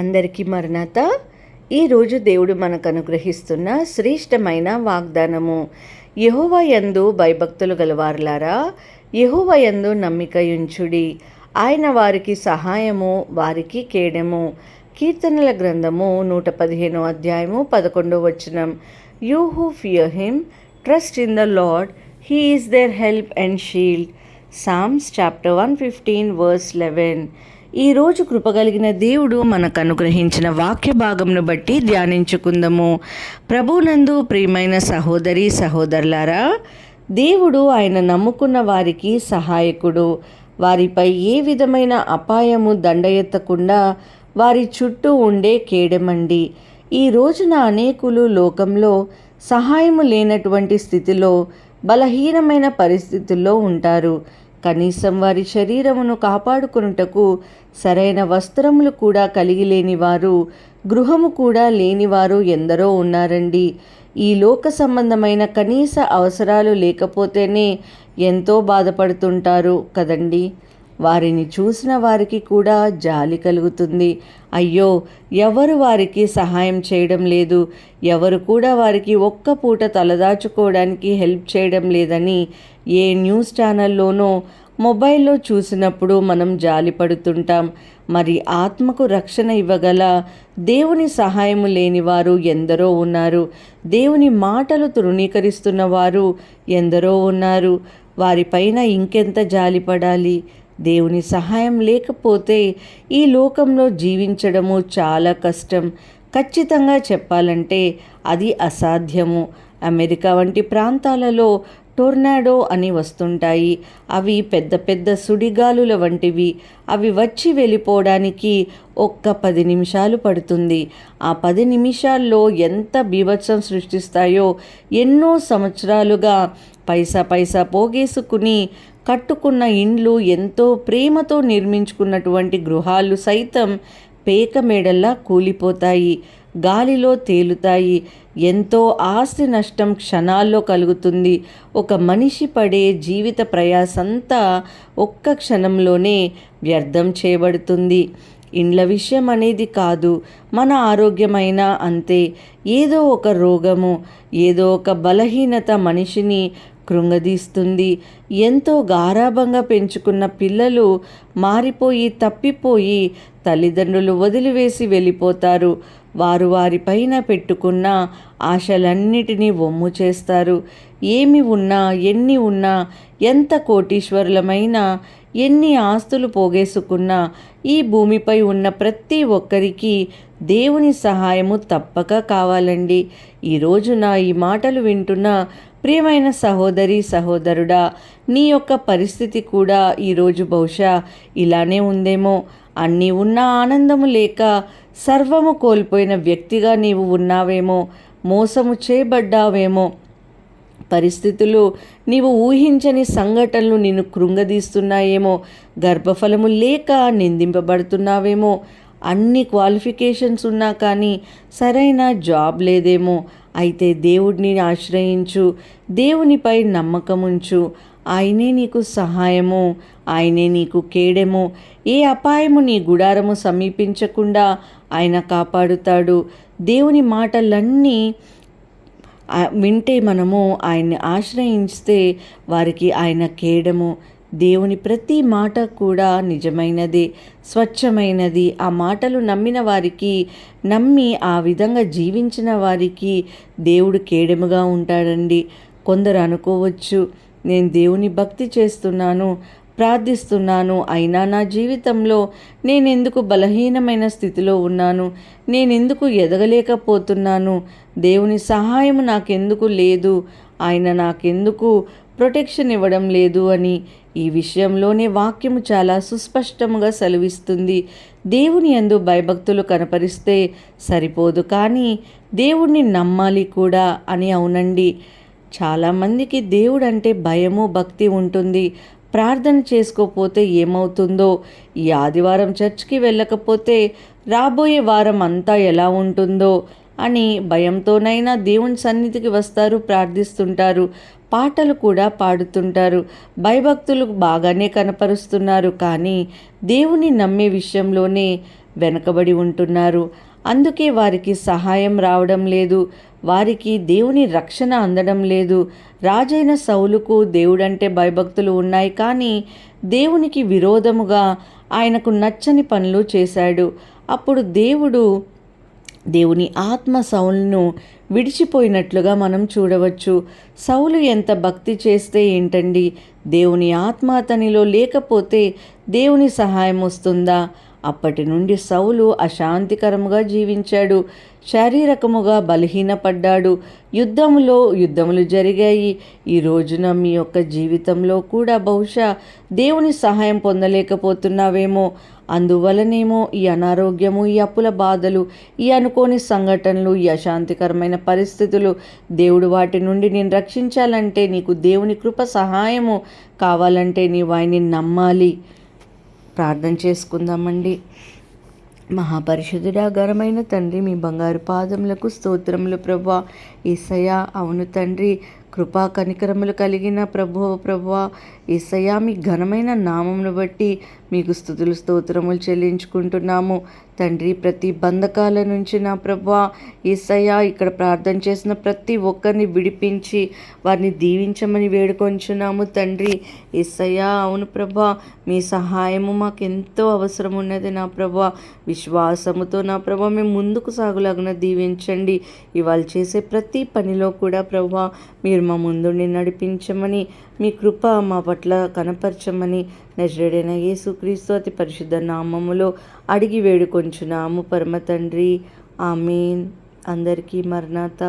అందరికీ మరణాత. ఈరోజు దేవుడు మనకు అనుగ్రహిస్తున్న శ్రేష్టమైన వాగ్దానము. యెహోవా యందు భయభక్తులు గలవారులారా, యెహోవా యందు నమ్మికయుంచుడి. ఆయన వారికి సహాయము, వారికి కేడెము. కీర్తనల గ్రంథము 115 అధ్యాయము 11 వచనం. You who fear him trust in the Lord, he is there help and shield. Psalms chapter 115 verse 11. ఈరోజు కృపగలిగిన దేవుడు మనకు అనుగ్రహించిన వాక్య భాగంను బట్టి ధ్యానించుకుందాము. ప్రభునందు ప్రియమైన సహోదరి సహోదరులారా, దేవుడు ఆయన నమ్ముకున్న వారికి సహాయకుడు. వారిపై ఏ విధమైన అపాయము దండెత్తకుండా వారి చుట్టూ ఉండే కేడెమండి. ఈ రోజున అనేకులు లోకంలో సహాయము లేనటువంటి స్థితిలో, బలహీనమైన పరిస్థితుల్లో ఉంటారు. కనీసం వారి శరీరమును కాపాడుకొనుటకు సరైన వస్త్రములు కూడా కలిగి లేనివారు, గృహము కూడా లేనివారు ఎందరో ఉన్నారండి. ఈ లోక సంబంధమైన కనీస అవసరాలు లేకపోతేనే ఎంతో బాధపడుతుంటారు కదండి. వారిని చూసిన వారికి కూడా జాలి కలుగుతుంది. అయ్యో, ఎవరు వారికి సహాయం చేయడం లేదు, ఎవరు కూడా వారికి ఒక్క పూట తలదాచుకోవడానికి హెల్ప్ చేయడం లేదని ఏ న్యూస్ ఛానల్లోనో మొబైల్లో చూసినప్పుడు మనం జాలి పడుతుంటాం. మరి ఆత్మకు రక్షణ ఇవ్వగల దేవుని సహాయము లేనివారు ఎందరో ఉన్నారు. దేవుని మాటలు తృణీకరిస్తున్న వారు ఎందరో ఉన్నారు. వారిపైన ఇంకెంత జాలి పడాలి. దేవుని సహాయం లేకపోతే ఈ లోకంలో జీవించడము చాలా కష్టం. ఖచ్చితంగా చెప్పాలంటే అది అసాధ్యము. అమెరికా వంటి ప్రాంతాలలో టోర్నాడో అని వస్తుంటాయి. అవి పెద్ద పెద్ద సుడిగాలుల వంటివి. అవి వచ్చి వెళ్ళిపోవడానికి ఒక్క 10 నిమిషాలు పడుతుంది. ఆ 10 నిమిషాల్లో ఎంత బీభత్సం సృష్టిస్తాయో ఎన్నో సంవత్సరాలుగా పైసా పోగేసుకుని కట్టుకున్న ఇండ్లు, ఎంతో ప్రేమతో నిర్మించుకున్నటువంటి గృహాలు సైతం పేక మేడల్లా కూలిపోతాయి, గాలిలో తేలుతాయి. ఎంతో ఆస్తి నష్టం క్షణాల్లో కలుగుతుంది. ఒక మనిషి పడే జీవిత ప్రయాసంతా ఒక్క క్షణంలోనే వ్యర్థం చేయబడుతుంది. ఇండ్ల విషయం అనేది కాదు, మన ఆరోగ్యమైనా అంతే. ఏదో ఒక రోగము, ఏదో ఒక బలహీనత మనిషిని కృంగదీస్తుంది. ఎంతో గారాబంగా పెంచుకున్న పిల్లలు మారిపోయి, తప్పిపోయి తల్లిదండ్రులు వదిలివేసి వెళ్ళిపోతారు. వారు వారిపైన పెట్టుకున్న ఆశలన్నిటినీ వమ్ము చేస్తారు. ఏమి ఉన్నా, ఎన్ని ఉన్నా, ఎంత కోటీశ్వరులమైనా, ఎన్ని ఆస్తులు పోగేసుకున్నా, ఈ భూమిపై ఉన్న ప్రతి ఒక్కరికి దేవుని సహాయము తప్పక కావాలండి. ఈరోజున ఈ మాటలు వింటున్న ప్రియమైన సహోదరి సహోదరుడా, నీ యొక్క పరిస్థితి కూడా ఈరోజు బహుశా ఇలానే ఉందేమో. అన్నీ ఉన్న ఆనందము లేక సర్వము కోల్పోయిన వ్యక్తిగా నీవు ఉన్నావేమో. మోసము చేయబడ్డావేమో. పరిస్థితులు, నీవు ఊహించని సంఘటనలు నిన్ను కృంగదీస్తున్నాయేమో. గర్భఫలము లేక నిందింపబడుతున్నావేమో. అన్ని క్వాలిఫికేషన్స్ ఉన్నా కానీ సరైన జాబ్ లేదేమో. అయితే దేవుడిని ఆశ్రయించు, దేవునిపై నమ్మకముంచు. ఆయనే నీకు సహాయము, ఆయనే నీకు కేడెము. ఏ అపాయము నీ గుడారము సమీపించకుండా ఆయన కాపాడుతాడు. దేవుని మాటలన్నీ వింటే మనము ఆయన్ని ఆశ్రయిస్తే వారికి ఆయన కేడము. దేవుని ప్రతి మాట కూడా నిజమైనది, స్వచ్ఛమైనది. ఆ మాటలు నమ్మిన వారికి, నమ్మి ఆ విధంగా జీవించిన వారికి దేవుడు కేడెముగా ఉంటాడండి. కొందరు అనుకోవచ్చు, నేను దేవుని భక్తి చేస్తున్నాను, ప్రార్థిస్తున్నాను, అయినా నా జీవితంలో నేనెందుకు బలహీనమైన స్థితిలో ఉన్నాను, నేనెందుకు ఎదగలేకపోతున్నాను, దేవుని సహాయం నాకెందుకు లేదు, ఆయన నాకెందుకు ప్రొటెక్షన్ ఇవ్వడం లేదు అని. ఈ విషయంలోనే వాక్యము చాలా సుస్పష్టముగా సెలవిస్తుంది. దేవుని యందు భయభక్తులు కనపరిస్తే సరిపోదు, కానీ దేవుణ్ణి నమ్మాలి కూడా అని. అవునండి, చాలామందికి దేవుడు అంటే భయము, భక్తి ఉంటుంది. ప్రార్థన చేసుకోకపోతే ఏమవుతుందో, ఈ ఆదివారం చర్చ్కి వెళ్ళకపోతే రాబోయే వారం అంతా ఎలా ఉంటుందో అని భయంతోనైనా దేవుని సన్నిధికి వస్తారు, ప్రార్థిస్తుంటారు, పాటలు కూడా పాడుతుంటారు, భయభక్తులు బాగానే కనపరుస్తున్నారు. కానీ దేవుని నమ్మే విషయంలోనే వెనకబడి ఉంటున్నారు. అందుకే వారికి సహాయం రావడం లేదు, వారికి దేవుని రక్షణ అందడం లేదు. రాజైన సౌలుకు దేవుడంటే భయభక్తులు ఉన్నాయి, కానీ దేవునికి విరోధముగా ఆయనకు నచ్చని పనులు చేశాడు. అప్పుడు దేవుని ఆత్మ సౌలును విడిచిపోయినట్లుగా మనం చూడవచ్చు. సౌలు ఎంత భక్తి చేస్తే ఏంటండి, దేవుని ఆత్మ అతనిలో లేకపోతే దేవుని సహాయం వస్తుందా? అప్పటి నుండి సౌలు అశాంతికరముగా జీవించాడు, శారీరకముగా బలహీనపడ్డాడు. యుద్ధములు జరిగాయి. ఈ రోజున మీ యొక్క జీవితంలో కూడా బహుశా దేవుని సహాయం పొందలేకపోతున్నావేమో. అందువలనేమో ఈ అనారోగ్యము, ఈ అప్పుల బాధలు, ఈ అనుకోని సంఘటనలు, ఈ అశాంతికరమైన పరిస్థితులు. దేవుడు వాటి నుండి నేను రక్షించాలంటే, నీకు దేవుని కృప సహాయము కావాలంటే నీవు ఆయన్ని నమ్మాలి. ప్రార్థన చేసుకుందామండి. మహాపరిశుద్ధుడా, ఘనమైన తండ్రి, మీ బంగారు పాదములకు స్తోత్రములు ప్రభువా. యేసయ్యా, అవును తండ్రి, కృపా కనికరములు కలిగిన ప్రభువా యేసయ్యా, మీ ఘనమైన నామమును బట్టి మీకు స్తుతులు స్తోత్రములు చెల్లించుకుంటున్నాము తండ్రి. ప్రతి బంధకాల నుంచి నా ప్రభువా యేసయ్యా, ఇక్కడ ప్రార్థన చేసిన ప్రతి ఒక్కరిని విడిపించి వారిని దీవించమని వేడుకొంచున్నాము తండ్రి. యేసయ్యా, అవును ప్రభా, మీ సహాయము మాకెంతో అవసరం ఉన్నది నా ప్రభా. విశ్వాసముతో నా ప్రభా మేము ముందుకు సాగులాగున దీవించండి. ఇవాళ చేసే ప్రతి పనిలో కూడా ప్రభా మీరు మా ముందుండి నడిపించమని, మీ కృప మా పట్ల కనపరచమని నజరేయుడైన యేసుక్రీస్తు అతి పరిశుద్ధ నామములో అడిగి వేడుకొంచున్నాము పరమ తండ్రి. ఆమేన్. అందరికీ మరణాత.